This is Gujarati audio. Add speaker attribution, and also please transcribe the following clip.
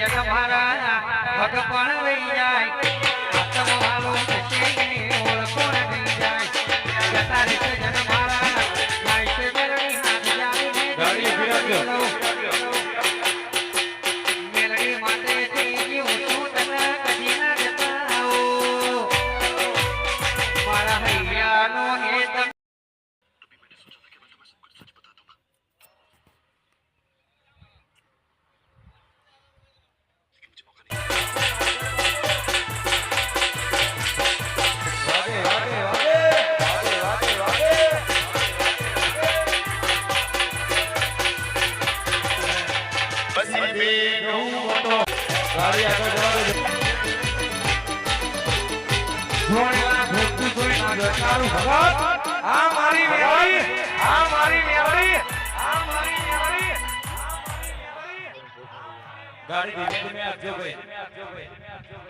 Speaker 1: જન મારા ભગવાન રહી જાય આત્મ વાલો કશેને ઓળખો રહી જાય જતા રે જન મારા જાય છે મેલડી હાથ જાવીને ગાડી ફેરવજો મેલડી માટે થઈ ગયું તું તને કદી ના જતાઓ મારા હૈયાનો હેત ગાડી ધીમે ધીમે આપજો ભાઈ